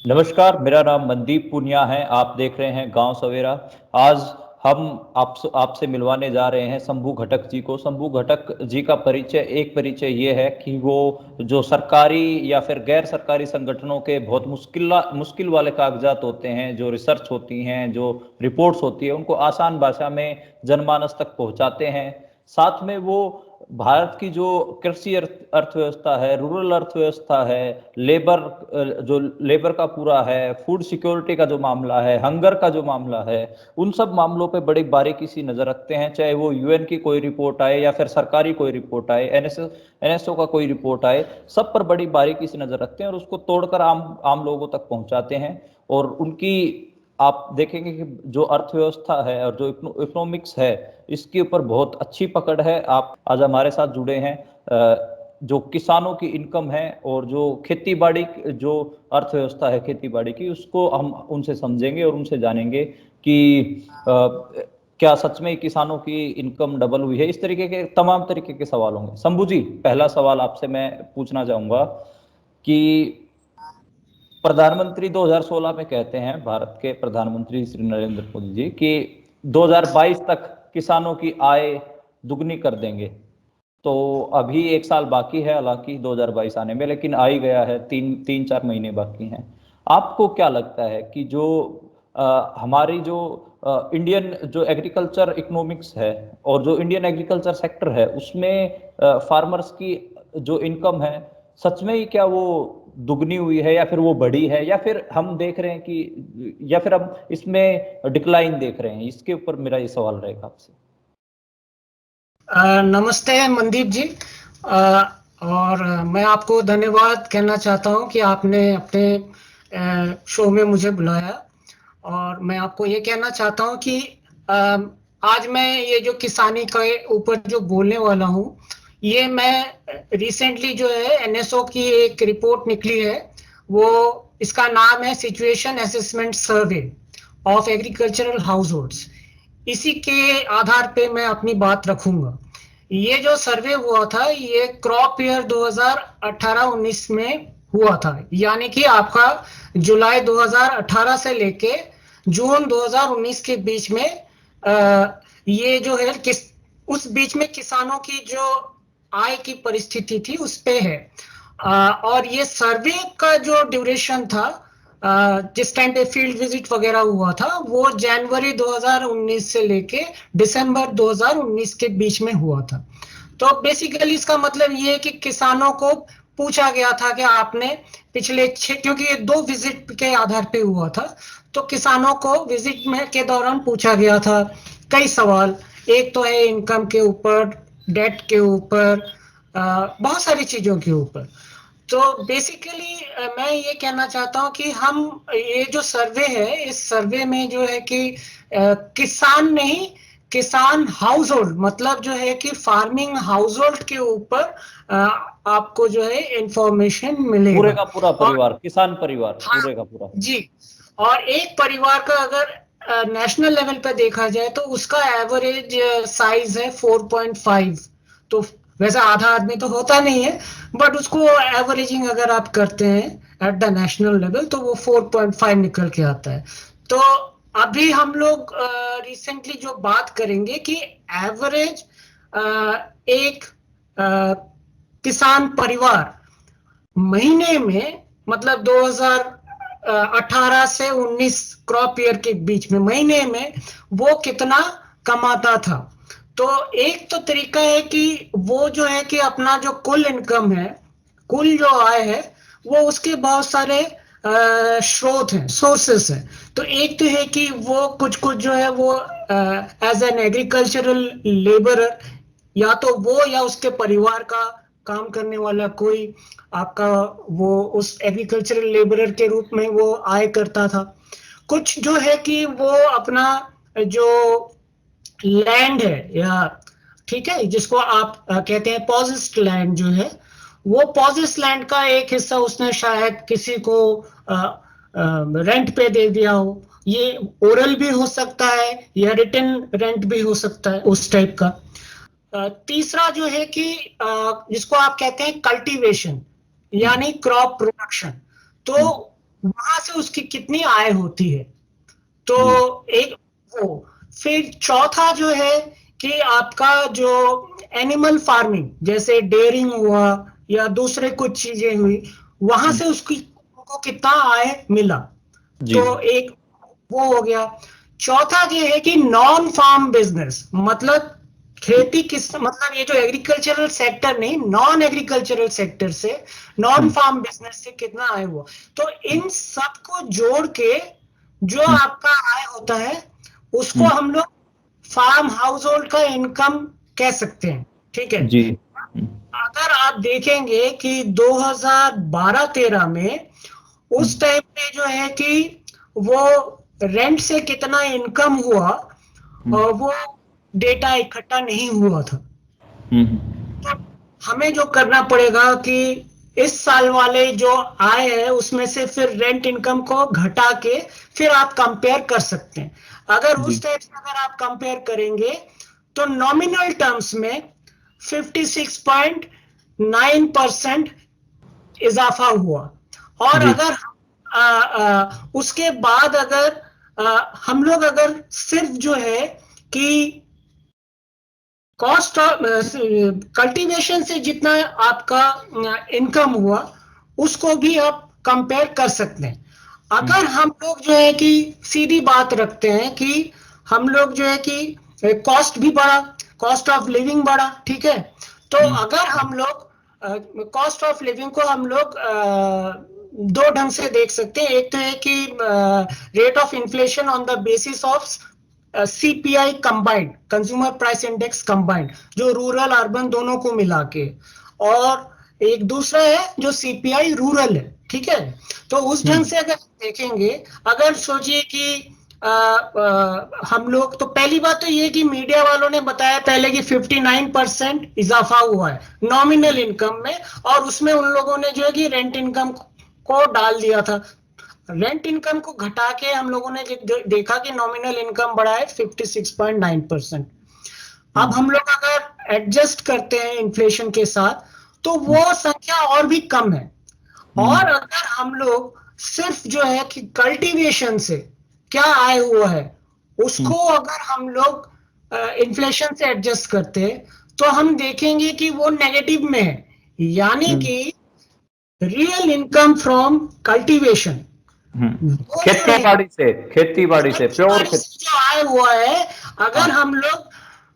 नमस्कार, मेरा नाम मनदीप पुनिया है। आप देख रहे हैं गांव सवेरा। आज हम आपसे मिलवाने जा रहे हैं शंभू घटक जी को। शंभू घटक जी का परिचय ये है कि वो जो सरकारी या फिर गैर सरकारी संगठनों के बहुत मुश्किल वाले कागजात होते हैं, जो रिसर्च होती हैं, जो रिपोर्ट्स होती है, उनको आसान भाषा में जनमानस तक पहुंचाते हैं। साथ में वो भारत की जो कृषि अर्थव्यवस्था है, रूरल अर्थव्यवस्था है, जो लेबर का पूरा है, फूड सिक्योरिटी का जो मामला है, हंगर का जो मामला है, उन सब मामलों पे बड़ी बारीकी से नजर रखते हैं। चाहे वो यूएन की कोई रिपोर्ट आए या फिर सरकारी कोई रिपोर्ट आए, एनएसओ का कोई रिपोर्ट आए, सब पर बड़ी बारीकी से नजर रखते हैं और उसको तोड़कर आम आम लोगों तक पहुंचाते हैं। और उनकी आप देखेंगे कि जो अर्थव्यवस्था है और जो इकोनॉमिक्स है, इसके ऊपर बहुत अच्छी पकड़ है। आप आज हमारे साथ जुड़े हैं। जो किसानों की इनकम है और जो खेती बाड़ी, जो अर्थव्यवस्था है खेती बाड़ी की, उसको हम उनसे समझेंगे और उनसे जानेंगे कि क्या सच में किसानों की इनकम डबल हुई है। इस तरीके के तमाम तरीके के सवाल होंगे। शंभू जी, पहला सवाल आपसे मैं पूछना चाहूंगा कि प्रधानमंत्री 2016 में कहते हैं, भारत के प्रधानमंत्री श्री नरेंद्र मोदी जी, कि 2022 तक किसानों की आय दुगनी कर देंगे। तो अभी एक साल बाकी है हालांकि 2022 आने में, लेकिन आ ही गया है। तीन चार महीने बाकी हैं। आपको क्या लगता है कि जो हमारी जो इंडियन जो एग्रीकल्चर इकोनॉमिक्स है और जो इंडियन एग्रीकल्चर सेक्टर है, उसमें फार्मर्स की जो इनकम है, सच में ही क्या वो दुगनी हुई है या फिर वो बढ़ी है, या फिर हम देख रहे हैं कि, या फिर हम इसमें डिक्लाइन देख रहे हैं? इसके ऊपर मेरा ये सवाल रहेगा आपसे। नमस्ते मनदीप जी। और मैं आपको धन्यवाद कहना चाहता हूं कि आपने अपने शो में मुझे बुलाया। और मैं आपको ये कहना चाहता हूं कि आज मैं ये जो किसानी के ऊपर जो बोलने वाला हूं, ये मैं रिसेंटली जो है एनएसओ की एक रिपोर्ट निकली है, वो इसका नाम है situation assessment survey of agricultural households. इसी के आधार पे मैं अपनी बात रखूंगा। ये जो सर्वे हुआ था, ये क्रॉप ईयर 2018-19 में हुआ था, यानी कि आपका जुलाई 2018 से लेके जून 2019 के बीच में ये जो है उस बीच में किसानों की जो आय की परिस्थिति थी उस पे है। और ये सर्वे का जो ड्यूरेशन था, जिस टाइम पे फील्ड विजिट वगैरह हुआ था, वो जनवरी 2019 से लेके दिसंबर 2019 के बीच में हुआ था। तो बेसिकली इसका मतलब ये है कि किसानों को पूछा गया था कि आपने पिछले क्योंकि ये 2 विजिट के आधार पे हुआ था, तो किसानों को विजिट में के दौरान पूछा गया था कई सवाल। एक तो है इनकम के ऊपर, डेट के ऊपर, बहुत सारी चीजों के ऊपर। तो बेसिकली मैं ये कहना चाहता हूँ कि हम ये जो सर्वे है, इस सर्वे में जो है कि किसान नहीं, किसान हाउस होल्ड, मतलब जो है कि फार्मिंग हाउस होल्ड के ऊपर आपको जो है इंफॉर्मेशन पूरे मिलेगा। का पूरा और परिवार, किसान परिवार, हाँ पूरे का पूरा। जी, और एक परिवार का अगर नेशनल लेवल पे देखा जाए तो उसका एवरेज साइज है 4.5। तो वैसे आधा आदमी तो होता नहीं है, बट उसको एवरेजिंग अगर आप करते हैं एट द नेशनल लेवल तो वो 4.5 निकल के आता है। तो अभी हम लोग रिसेंटली जो बात करेंगे कि एवरेज एक किसान परिवार महीने में, मतलब 2018 से 19 क्रॉप ईयर के बीच में महीने में वो कितना कमाता था। तो एक तो तरीका है कि वो जो है कि अपना जो कुल इनकम है, कुल जो आय है, वो उसके बहुत सारे स्रोत हैं, सोर्सेस हैं। तो एक तो है कि वो कुछ कुछ जो है वो एज एन एग्रीकल्चरल लेबरर, या तो वो या उसके परिवार का काम करने वाला कोई आपका, वो उस एग्रीकल्चरल लेबरर के रूप में वो आय करता था। कुछ जो है कि वो अपना जो लैंड है, या ठीक है, जिसको आप कहते हैं पॉजेस्ड लैंड जो है, वो पॉजेस्ड लैंड का एक हिस्सा उसने शायद किसी को रेंट पे दे दिया हो। ये ओरल भी हो सकता है या रिटन रेंट भी हो सकता है, उस टाइप का। तीसरा जो है कि जिसको आप कहते हैं कल्टीवेशन, यानी क्रॉप प्रोडक्शन। तो वहां से उसकी कितनी आय होती है। तो जी एक वो, फिर चौथा जो है कि आपका जो एनिमल फार्मिंग जैसे डेयरिंग हुआ या दूसरे कुछ चीजें हुई, वहां से उसकी को कितना आय मिला। जी तो एक वो हो गया। चौथा ये है कि नॉन फार्म बिजनेस, मतलब खेती किस, मतलब ये जो एग्रीकल्चरल सेक्टर नहीं, नॉन एग्रीकल्चरल सेक्टर से, नॉन हम्म फार्म बिजनेस से कितना आय हुआ। तो इन सब को जोड़ के जो हम्म आपका आय होता है उसको हम्म, हम लोग फार्म हाउस होल्ड का इनकम कह सकते हैं। ठीक है। जी अगर आप देखेंगे कि 2012-13 में उस हम्म टाइम पे जो है कि वो रेंट से कितना इनकम हुआ, हम्म और वो डेटा इकट्ठा नहीं हुआ था। हम्म तो हमें जो करना पड़ेगा कि इस साल वाले जो आय है उसमें से फिर रेंट इनकम को घटा के फिर आप कंपेयर कर सकते हैं। अगर जी उस टाइप से अगर आप कंपेयर करेंगे तो नॉमिनल टर्म्स में 56.9% इजाफा हुआ। और जी अगर उसके बाद अगर हम लोग अगर सिर्फ जो है कि कॉस्ट ऑफ कल्टीवेशन से जितना आपका इनकम हुआ उसको भी आप कंपेयर कर सकते हैं। हम्म अगर हम लोग जो है कि सीधी बात रखते हैं कि हम लोग जो है कि कॉस्ट भी बढ़ा, कॉस्ट ऑफ लिविंग बढ़ा, ठीक है। तो हम्म अगर हम लोग कॉस्ट ऑफ लिविंग को हम लोग दो ढंग से देख सकते हैं। एक तो है कि rate of inflation on the basis of CPI combined, consumer price index combined, जो रूरल अर्बन दोनों को मिला के। और एक दूसरा है जो सीपीआई रूरल है, ठीक है। तो उस ढंग हम्म से अगर देखेंगे, अगर सोचिए कि हम लोग, तो पहली बात तो ये कि मीडिया वालों ने बताया पहले कि 59% इजाफा हुआ है नॉमिनल इनकम में, और उसमें उन लोगों ने जो है कि रेंट इनकम को डाल दिया था। रेंट इनकम को घटा के हम लोगों ने देखा कि नॉमिनल इनकम बढ़ा है 56.9%। अब हम्म हम लोग अगर एडजस्ट करते हैं इन्फ्लेशन के साथ तो हम्म वो संख्या और भी कम है। और हम्म अगर हम लोग सिर्फ जो है कि कल्टीवेशन से क्या आय हुआ है हम्म उसको अगर हम लोग इन्फ्लेशन से एडजस्ट करते हैं तो हम देखेंगे कि वो नेगेटिव में है। यानी हम्म कि रियल इनकम फ्रॉम कल्टीवेशन, वो जो है खेती बाड़ी से खेती प्योर बाड़ी खेती। से जो आय हुआ है, अगर हाँ हम लोग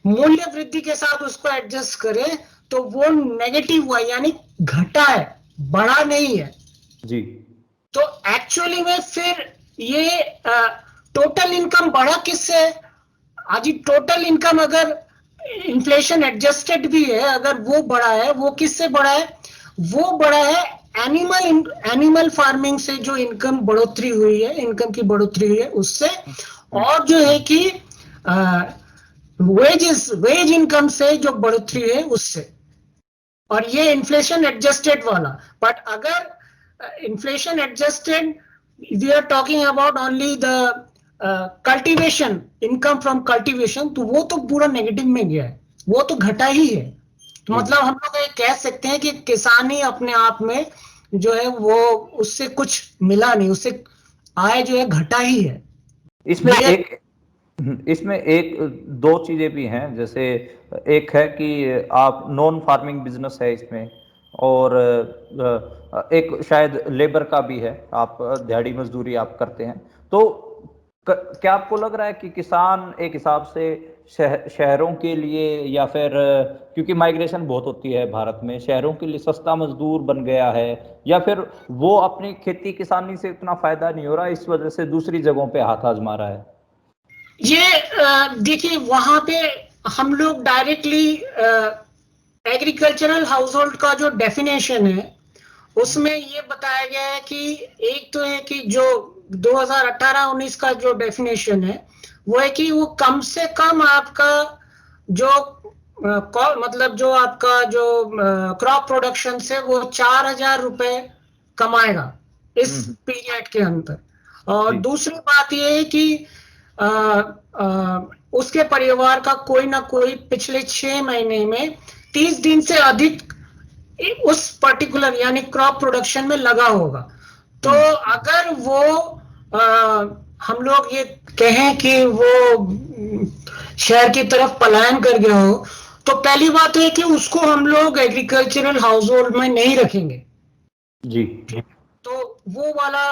मूल्य वृद्धि के साथ उसको एडजस्ट करें तो वो नेगेटिव हुआ, यानी घटा है, बढ़ा नहीं है। जी तो एक्चुअली में फिर ये टोटल इनकम बढ़ा किससे है? आज टोटल इनकम अगर इन्फ्लेशन एडजस्टेड भी है, अगर वो बढ़ा है, वो किससे बढ़ा है? वो बढ़ा है एनिमल फार्मिंग से, जो इनकम बढ़ोतरी हुई है, इनकम की बढ़ोतरी हुई है उससे। हम्म और जो है कि वेज इनकम से जो बढ़ोतरी है उससे। और ये इन्फ्लेशन एडजस्टेड वाला। बट अगर inflation adjusted, we are talking about only the cultivation, income from cultivation, तो वो तो पूरा नेगेटिव में गया है, वो तो घटा ही है। तो जी मतलब हम लोग ये कह सकते हैं कि किसानी अपने आप में जो है वो, उससे कुछ मिला नहीं, उससे आय जो है घटा ही है। इसमें ये एक इसमें एक दो चीजें भी हैं। जैसे एक है कि आप नॉन फार्मिंग बिजनेस है इसमें, और एक शायद लेबर का भी है, आप दिहाड़ी मजदूरी आप करते हैं। तो क्या आपको लग रहा है कि किसान एक हिसाब से शहरों के लिए, या फिर क्योंकि माइग्रेशन बहुत होती है भारत में, शहरों के लिए सस्ता मजदूर बन गया है, या फिर वो अपनी खेती किसानी से इतना फायदा नहीं हो रहा, इस वजह से दूसरी जगहों पे हाथ आजमा रहा है? देखिए वहां पे हम लोग डायरेक्टली एग्रीकल्चरल हाउस होल्ड का जो डेफिनेशन है उसमें ये बताया गया है कि एक तो है कि जो 2018-19 का जो डेफिनेशन है वो है कि वो कम से कम आपका जो मतलब जो आपका जो क्रॉप प्रोडक्शन से वो 4,000 रुपए कमाएगा इस हम्म पीरियड के अंदर। और जी दूसरी बात ये है कि आ, उसके परिवार का कोई ना कोई पिछले 6 महीने में 30 दिन से अधिक उस पर्टिकुलर यानी क्रॉप प्रोडक्शन में लगा होगा। तो अगर वो हम लोग ये कहें कि वो शहर की तरफ पलायन कर गया हो, तो पहली बात है कि उसको हम लोग एग्रीकल्चरल हाउस होल्ड में नहीं रखेंगे जी। तो वो वाला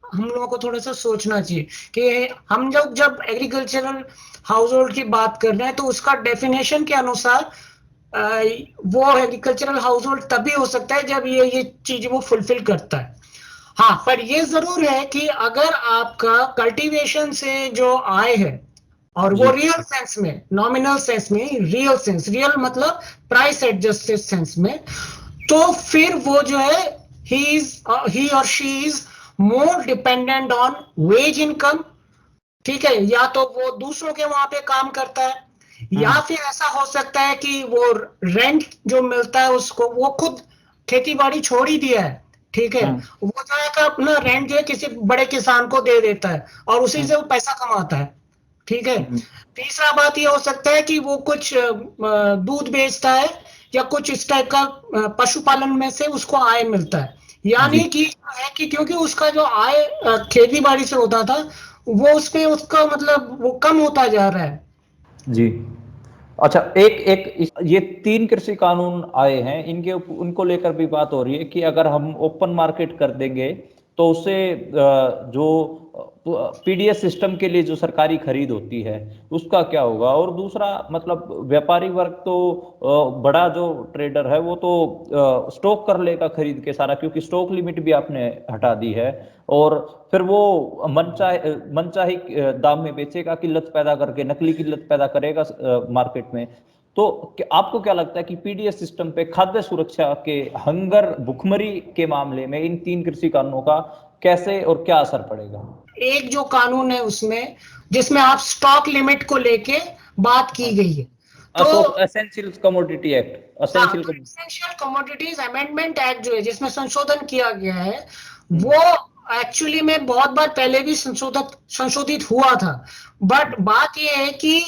हम लोगों को थोड़ा सा सोचना चाहिए कि हम लोग जब एग्रीकल्चरल हाउस होल्ड की बात कर रहे हैं तो उसका डेफिनेशन के अनुसार वो एग्रीकल्चरल हाउस होल्ड तभी हो सकता है जब ये चीज वो फुलफिल करता है। हाँ, पर ये जरूर है कि अगर आपका कल्टीवेशन से जो आय है और वो रियल सेंस में, नॉमिनल सेंस में, रियल सेंस, रियल मतलब प्राइस एडजस्टेड सेंस में, तो फिर वो जो है ही और she is more dependent on wage income. ठीक है, या तो वो दूसरों के वहां पे काम करता है, या फिर ऐसा हो सकता है कि वो रेंट जो मिलता है उसको वो खुद खेती बाड़ी छोड़ ही दिया है। ठीक है, वो जो है कि अपना रेंट जो है किसी बड़े किसान को दे देता है और उसी से वो पैसा कमाता है। ठीक है, तीसरा बात ये हो सकता है कि वो कुछ दूध बेचता है या कुछ इस टाइप का पशुपालन में से उसको आय मिलता है। यानी कि है कि क्योंकि उसका जो आय खेती बाड़ी से होता था वो उसमें उसका मतलब वो कम होता जा रहा है। जी। अच्छा, एक एक ये 3 कृषि कानून आए हैं, इनके उनको लेकर भी बात हो रही है कि अगर हम ओपन मार्केट कर देंगे तो उससे जो पीडीएस सिस्टम के लिए जो सरकारी खरीद होती है उसका क्या होगा। और दूसरा मतलब व्यापारी वर्ग तो बड़ा जो ट्रेडर है वो तो स्टॉक कर लेगा खरीद के सारा, क्योंकि स्टॉक लिमिट भी आपने हटा दी है। और फिर वो मनचाही दाम में बेचेगा, किल्लत पैदा करके, नकली किल्लत पैदा करेगा मार्केट में। तो आपको क्या लगता है कि पीडीएस सिस्टम पे खाद्य सुरक्षा के, हंगर भुखमरी के मामले में इन 3 कृषि कानूनों का कैसे और क्या असर पड़ेगा? एक जो कानून है उसमें जिसमें आप स्टॉक लिमिट को लेके बात की गई है, तो essential commodity act, essential commodities amendment act जो है जिसमें संशोधन किया गया है वो एक्चुअली में बहुत बार पहले भी संशोधित हुआ था। बट बात यह है कि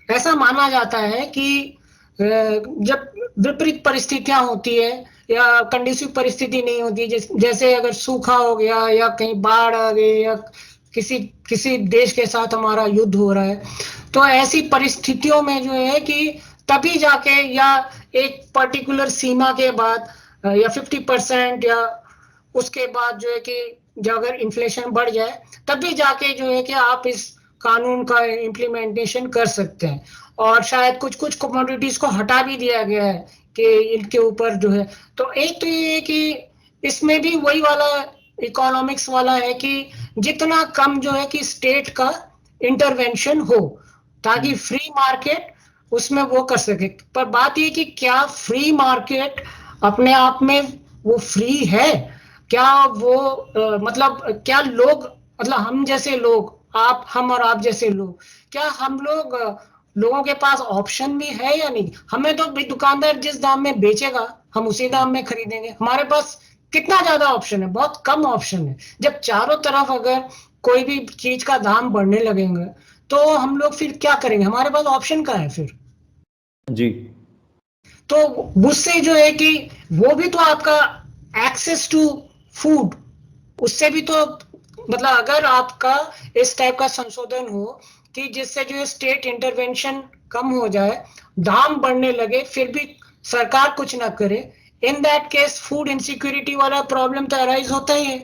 ऐसा माना जाता है कि जब विपरीत परिस्थितियां होती है या कंडीसिव परिस्थिति नहीं होती, जैसे अगर सूखा हो गया या कहीं बाढ़ आ गई या किसी किसी देश के साथ हमारा युद्ध हो रहा है, तो ऐसी परिस्थितियों में जो है कि तभी जाके या एक पर्टिकुलर सीमा के बाद या 50% या उसके बाद जो है कि जब अगर इन्फ्लेशन बढ़ जाए तभी जाके जो है कि आप इस कानून का इम्प्लीमेंटेशन कर सकते हैं। और शायद कुछ कुछ कमोडिटीज को हटा भी दिया गया है कि इनके ऊपर जो है, तो एक तो ये है कि इसमें भी वही वाला इकोनॉमिक्स वाला है कि जितना कम जो है कि स्टेट का इंटरवेंशन हो ताकि फ्री मार्केट उसमें वो कर सके। पर बात ये कि क्या फ्री मार्केट अपने आप में वो फ्री है? क्या वो मतलब क्या लोग, मतलब हम जैसे लोग, हम और आप जैसे लोग, क्या हम लोग लोगों के पास ऑप्शन भी है या नहीं? हमें तो दुकानदार जिस दाम में बेचेगा हम उसी दाम में खरीदेंगे। हमारे पास कितना ज्यादा ऑप्शन है? बहुत कम ऑप्शन है। जब चारों तरफ अगर कोई भी चीज का दाम बढ़ने लगेंगे तो हम लोग फिर क्या करेंगे? हमारे पास ऑप्शन का है फिर। जी। तो उससे जो है कि वो भी तो आपका एक्सेस टू फूड, उससे भी तो मतलब अगर आपका इस टाइप का संशोधन हो कि जिससे जो है स्टेट इंटरवेंशन कम हो जाए, दाम बढ़ने लगे फिर भी सरकार कुछ ना करे, in that case food insecurity वाला प्रॉब्लम तो अराइज होता ही है।